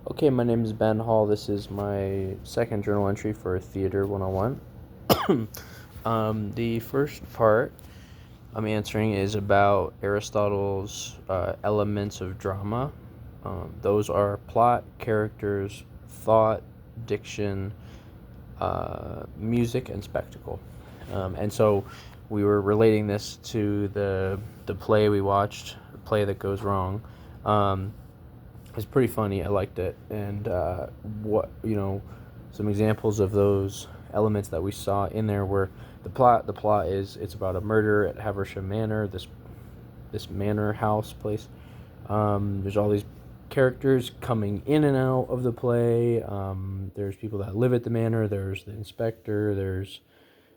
Okay, my name is Ben Hall. This is my second journal entry for Theater 101. The first part I'm answering is about Aristotle's elements of drama. Those are plot, characters, thought, diction, music, and spectacle. And so we were relating this to the play we watched, The Play That Goes Wrong. Um, it's pretty funny. I liked it, and some examples of those elements that we saw in there were the plot. The plot is it's about a murder at Haversham Manor, this manor house place. There's all these characters coming in and out of the play. There's people that live at the manor. There's the inspector. There's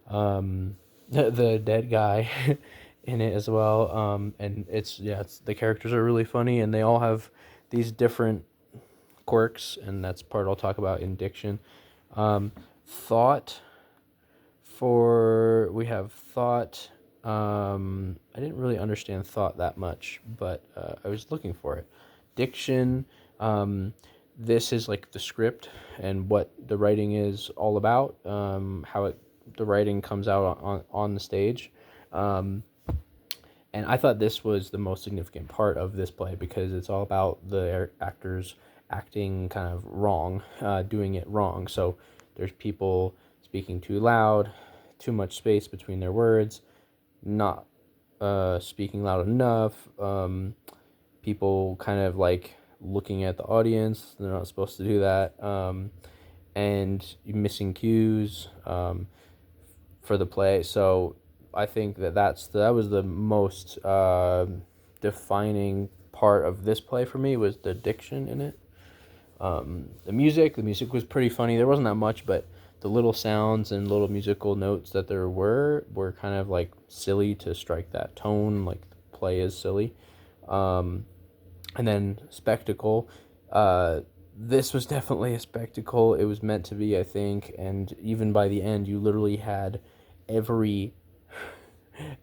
the dead guy in it as well. And it's the characters are really funny, and they all have these different quirks, and that's part I'll talk about in diction. Thought for we have thought. I didn't really understand thought that much, but I was looking for it. Diction. This is like the script and what the writing is all about. How the writing comes out on the stage. And I thought this was the most significant part of this play because it's all about the actors acting kind of wrong, doing it wrong. So there's people speaking too loud, too much space between their words, not speaking loud enough, people kind of like looking at the audience. They're not supposed to do that. And missing cues for the play. So I think that was the most defining part of this play for me was the diction in it. The music was pretty funny. There wasn't that much, but the little sounds and little musical notes that there were kind of like silly to strike that tone, like the play is silly. And then spectacle. This was definitely a spectacle. It was meant to be, I think, and even by the end, you literally had every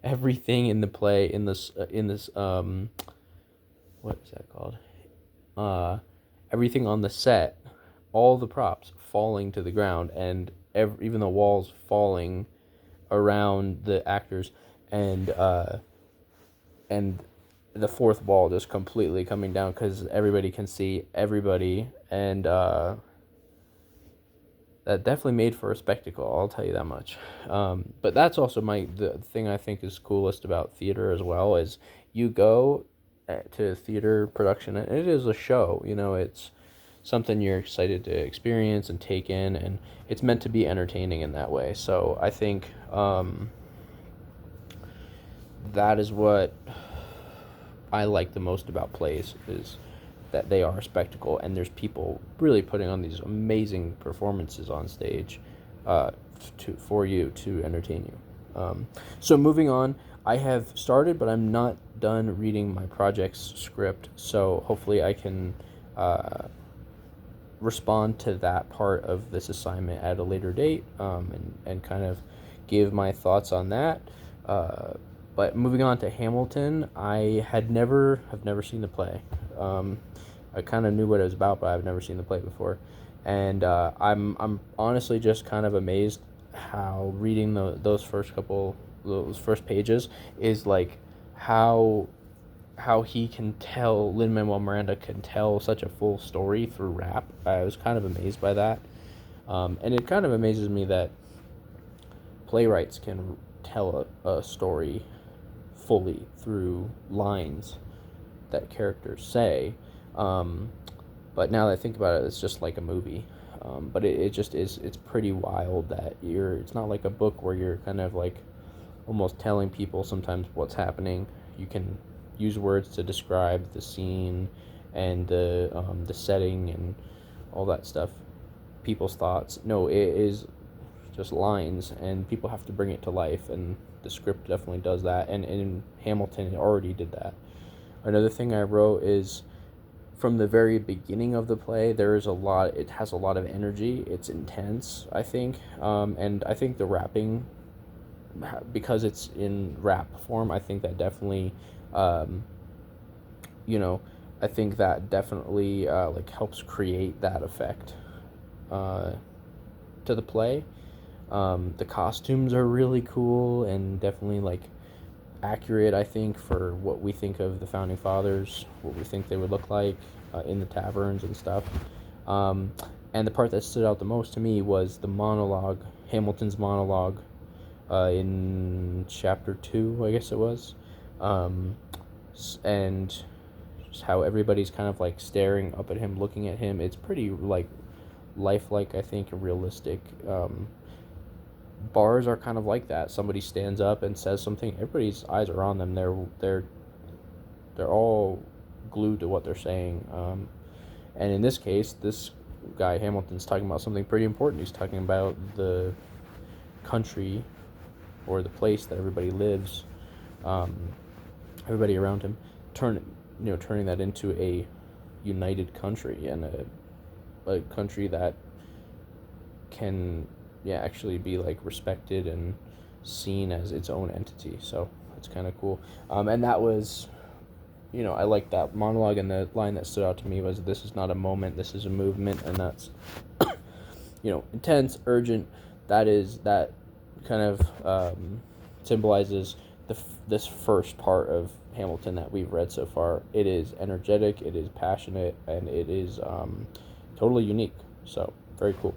everything in the play in this what is that called? Uh, Everything on the set, all the props falling to the ground, and even the walls falling around the actors, and and the fourth wall just completely coming down because everybody can see everybody, and that definitely made for a spectacle. I'll tell you that much. But that's also the thing I think is coolest about theater as well is you go to theater production and it is a show. It's something you're excited to experience and take in, and it's meant to be entertaining in that way. So I think that is what I like the most about plays is that they are a spectacle, and there's people really putting on these amazing performances on stage for you to entertain you. So moving on, I have started, but I'm not done reading my project's script. So hopefully I can respond to that part of this assignment at a later date, and kind of give my thoughts on that. But moving on to Hamilton, have never seen the play. I kind of knew what it was about, but I've never seen the play before, and I'm honestly just kind of amazed how reading those first pages is like how Lin-Manuel Miranda can tell such a full story through rap. I was kind of amazed by that, and it kind of amazes me that playwrights can tell a story fully through lines that characters say. But now that I think about it, it's just like a movie. But it just is, it's pretty wild that it's not like a book where you're kind of like almost telling people sometimes what's happening. You can use words to describe the scene and the setting and all that stuff, people's thoughts. No, it is just lines, and people have to bring it to life, and the script definitely does that, and in Hamilton it already did that. Another thing I wrote is from the very beginning of the play, it has a lot of energy. It's intense, I think, and I think the rapping, because it's in rap form, I think that definitely, you know, I think that definitely like helps create that effect uh, to the play. The costumes are really cool and definitely like accurate, I think, for what we think of the founding fathers, what we think they would look like in the taverns and stuff. Um, and the part that stood out the most to me was the monologue, Hamilton's monologue, in chapter two, I guess it was, um, and just how everybody's kind of like staring up at him, looking at him. It's pretty like lifelike, I think, and realistic. Bars are kind of like that. Somebody stands up and says something. Everybody's eyes are on them. They're all glued to what they're saying. And in this case, this guy Hamilton's talking about something pretty important. He's talking about the country or the place that everybody lives, um, everybody around him, turning that into a united country and a country that can, yeah, actually be like respected and seen as its own entity. So that's kind of cool. And that was, I like that monologue, and the line that stood out to me was, "This is not a moment, this is a movement," and that's, intense, urgent. That kind of symbolizes this first part of Hamilton that we've read so far. It is energetic, it is passionate, and it is totally unique. So very cool.